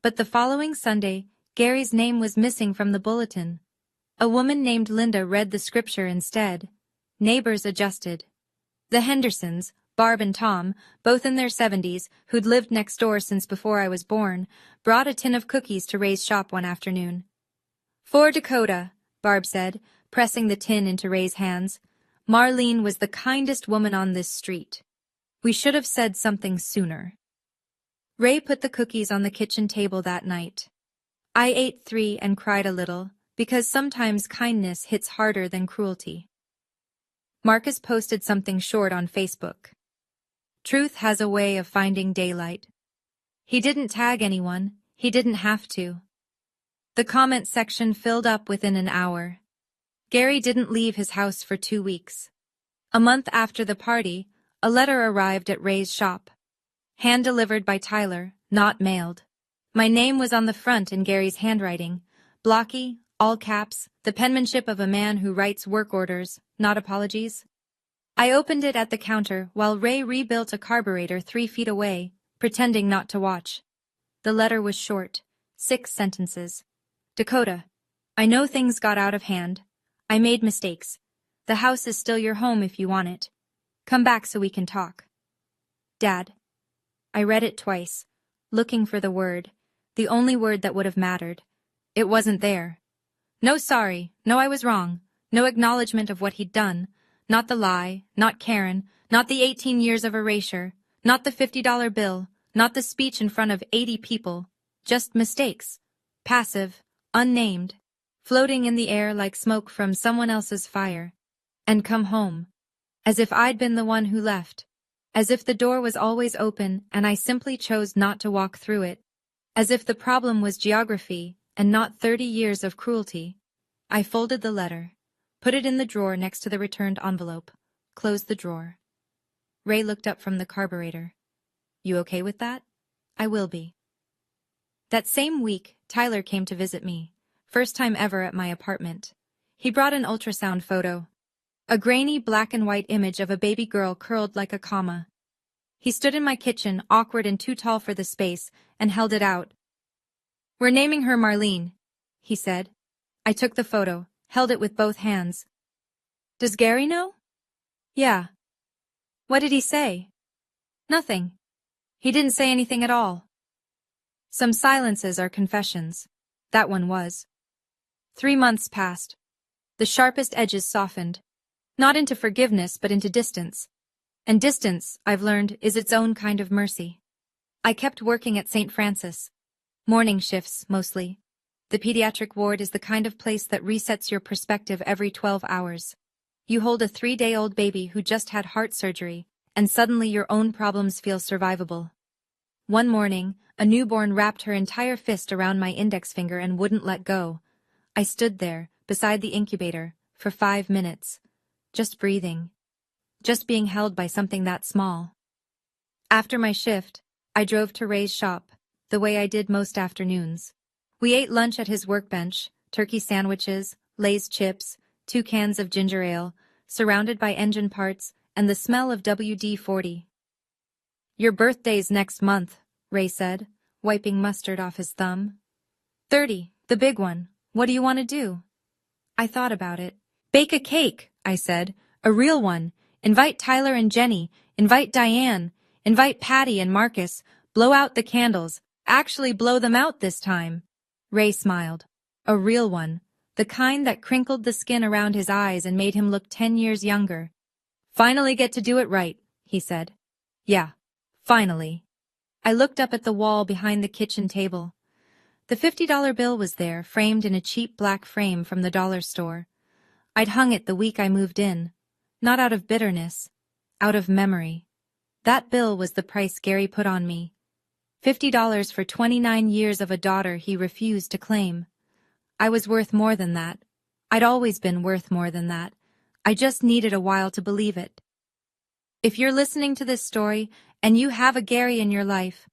But the following Sunday, Gary's name was missing from the bulletin. A woman named Linda read the scripture instead. Neighbors adjusted. The Hendersons, Barb and Tom, both in their 70s, who'd lived next door since before I was born, brought a tin of cookies to Ray's shop one afternoon. "For Dakota," Barb said, pressing the tin into Ray's hands. "Marlene was the kindest woman on this street. We should have said something sooner." Ray put the cookies on the kitchen table that night. I ate 3 and cried a little, because sometimes kindness hits harder than cruelty. Marcus posted something short on Facebook. "Truth has a way of finding daylight." He didn't tag anyone, he didn't have to. The comment section filled up within an hour. Gary didn't leave his house for 2 weeks. A month after the party, a letter arrived at Ray's shop. Hand-delivered by Tyler, not mailed. My name was on the front in Gary's handwriting, blocky, all caps, the penmanship of a man who writes work orders, not apologies. I opened it at the counter while Ray rebuilt a carburetor 3 feet away, pretending not to watch. The letter was short, 6 sentences. "Dakota, I know things got out of hand. I made mistakes. The house is still your home if you want it. Come back so we can talk. Dad." I read it twice, looking for the word, the only word that would have mattered. It wasn't there. No sorry, no I was wrong, no acknowledgement of what he'd done, not the lie, not Karen, not the 18 years of erasure, not the $50 bill, not the speech in front of 80 people, just mistakes, passive, unnamed, floating in the air like smoke from someone else's fire. And come home. As if I'd been the one who left. As if the door was always open and I simply chose not to walk through it. As if the problem was geography and not 30 years of cruelty. I folded the letter, put it in the drawer next to the returned envelope, closed the drawer. Ray looked up from the carburetor. "You okay with that?" "I will be." That same week, Tyler came to visit me, first time ever at my apartment. He brought an ultrasound photo. A grainy black and white image of a baby girl curled like a comma. He stood in my kitchen, awkward and too tall for the space, and held it out. "We're naming her Marlene," he said. I took the photo, held it with both hands. "Does Gary know?" "Yeah." "What did he say?" "Nothing. He didn't say anything at all." Some silences are confessions. That one was. 3 months passed. The sharpest edges softened. Not into forgiveness, but into distance. And distance, I've learned, is its own kind of mercy. I kept working at St. Francis. Morning shifts, mostly. The pediatric ward is the kind of place that resets your perspective every 12 hours. You hold a 3-day-old baby who just had heart surgery, and suddenly your own problems feel survivable. One morning, a newborn wrapped her entire fist around my index finger and wouldn't let go. I stood there, beside the incubator, for 5 minutes. Just breathing. Just being held by something that small. After my shift, I drove to Ray's shop, the way I did most afternoons. We ate lunch at his workbench, turkey sandwiches, Lay's chips, 2 cans of ginger ale, surrounded by engine parts and the smell of WD-40. "Your birthday's next month," Ray said, wiping mustard off his thumb. 30, the big one. What do you want to do?" I thought about it. "Bake a cake," I said. "A real one. Invite Tyler and Jenny. Invite Diane. Invite Patty and Marcus. Blow out the candles. Actually blow them out this time." Ray smiled. "A real one. The kind that crinkled the skin around his eyes and made him look 10 years younger." "Finally get to do it right," he said. "Yeah, finally." I looked up at the wall behind the kitchen table. The $50 bill was there, framed in a cheap black frame from the dollar store. I'd hung it the week I moved in. Not out of bitterness. Out of memory. That bill was the price Gary put on me. $50 for 29 years of a daughter he refused to claim. I was worth more than that. I'd always been worth more than that. I just needed a while to believe it. If you're listening to this story and you have a Gary in your life,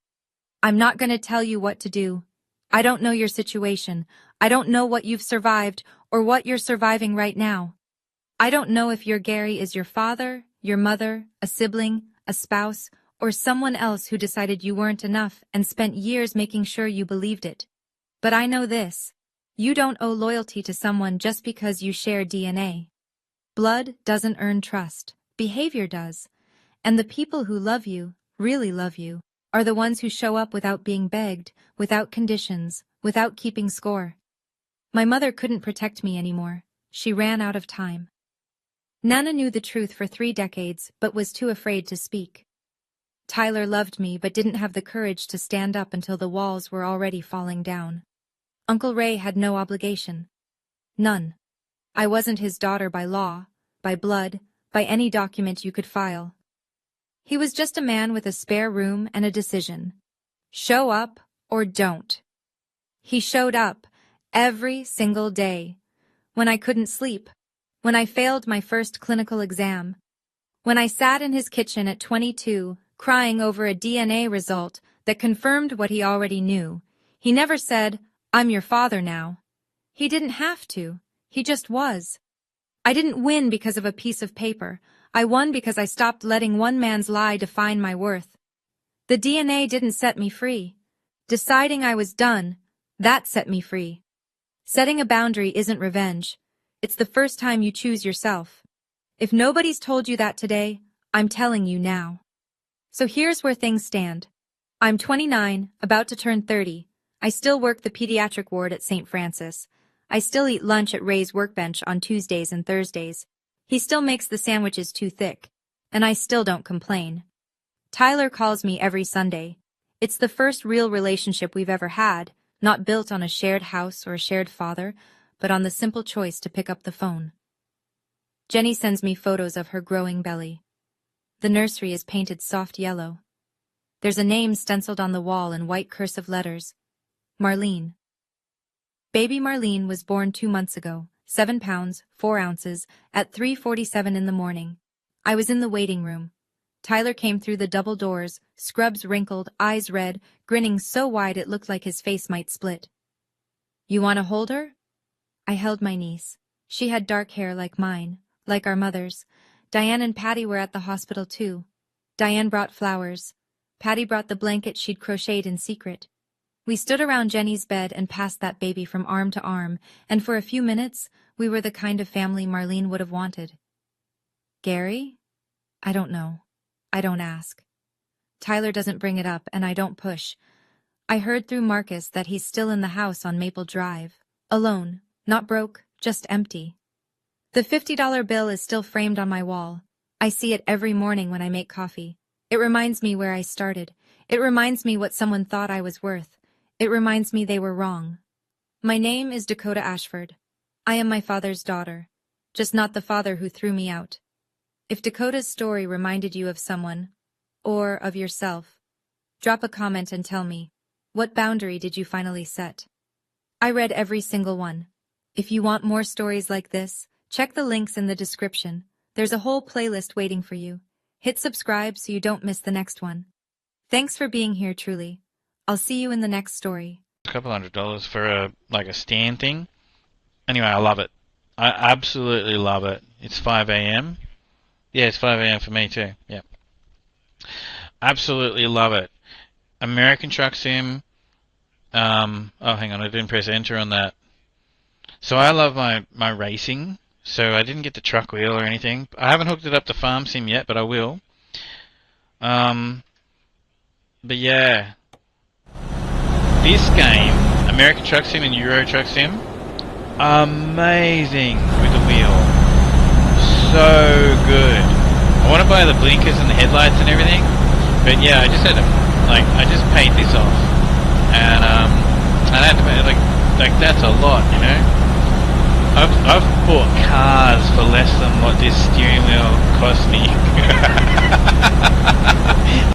I'm not going to tell you what to do. I don't know your situation. I don't know what you've survived or what you're surviving right now. I don't know if your Gary is your father, your mother, a sibling, a spouse, or someone else who decided you weren't enough and spent years making sure you believed it. But I know this. You don't owe loyalty to someone just because you share DNA. Blood doesn't earn trust. Behavior does. And the people who love you, really love you, are the ones who show up without being begged, without conditions, without keeping score. My mother couldn't protect me anymore. She ran out of time. Nana knew the truth for 3 decades but was too afraid to speak. Tyler loved me but didn't have the courage to stand up until the walls were already falling down. Uncle Ray had no obligation. None. I wasn't his daughter by law, by blood, by any document you could file. He was just a man with a spare room and a decision. Show up or don't. He showed up every single day. When I couldn't sleep. When I failed my first clinical exam. When I sat in his kitchen at 22, crying over a DNA result that confirmed what he already knew. He never said, "I'm your father now." He didn't have to. He just was. I didn't win because of a piece of paper. I won because I stopped letting one man's lie define my worth. The DNA didn't set me free. Deciding I was done, that set me free. Setting a boundary isn't revenge. It's the first time you choose yourself. If nobody's told you that today, I'm telling you now. So here's where things stand. I'm 29, about to turn 30. I still work the pediatric ward at St. Francis. I still eat lunch at Ray's workbench on Tuesdays and Thursdays. He still makes the sandwiches too thick. And I still don't complain. Tyler calls me every Sunday. It's the first real relationship we've ever had, not built on a shared house or a shared father, but on the simple choice to pick up the phone. Jenny sends me photos of her growing belly. The nursery is painted soft yellow. There's a name stenciled on the wall in white cursive letters. Marlene. Baby Marlene was born 2 months ago, 7 pounds, 4 ounces, at 3:47 in the morning. I was in the waiting room. Tyler came through the double doors, scrubs wrinkled, eyes red, grinning so wide it looked like his face might split. "You want to hold her?" I held my niece. She had dark hair like mine, like our mother's. Diane and Patty were at the hospital too. Diane brought flowers. Patty brought the blanket she'd crocheted in secret. We stood around Jenny's bed and passed that baby from arm to arm, and for a few minutes, we were the kind of family Marlene would have wanted. Gary? I don't know. I don't ask. Tyler doesn't bring it up, and I don't push. I heard through Marcus that he's still in the house on Maple Drive. Alone. Not broke, just empty. The $50 bill is still framed on my wall. I see it every morning when I make coffee. It reminds me where I started. It reminds me what someone thought I was worth. It reminds me they were wrong. My name is Dakota Ashford. I am my father's daughter, just not the father who threw me out. If Dakota's story reminded you of someone, or of yourself, drop a comment and tell me, what boundary did you finally set? I read every single one. If you want more stories like this, check the links in the description. There's a whole playlist waiting for you. Hit subscribe so you don't miss the next one. Thanks for being here, truly. I'll see you in the next story. A couple $100 for a stand thing. Anyway, I love it. I absolutely love it. It's 5 a.m. Yeah, it's 5 a.m. for me too. Yeah. Absolutely love it. American Truck Sim. Oh, hang on, I didn't press enter on that. So I love my racing. So I didn't get the truck wheel or anything. I haven't hooked it up to Farm Sim yet, but I will. But yeah. This game, American Truck Sim and Euro Truck Sim, amazing with the wheel. So good. I want to buy the blinkers and the headlights and everything, but yeah, I just had to, I just paid this off, and I had to pay, like that's a lot, you know. I've bought cars for less than what this steering wheel cost me.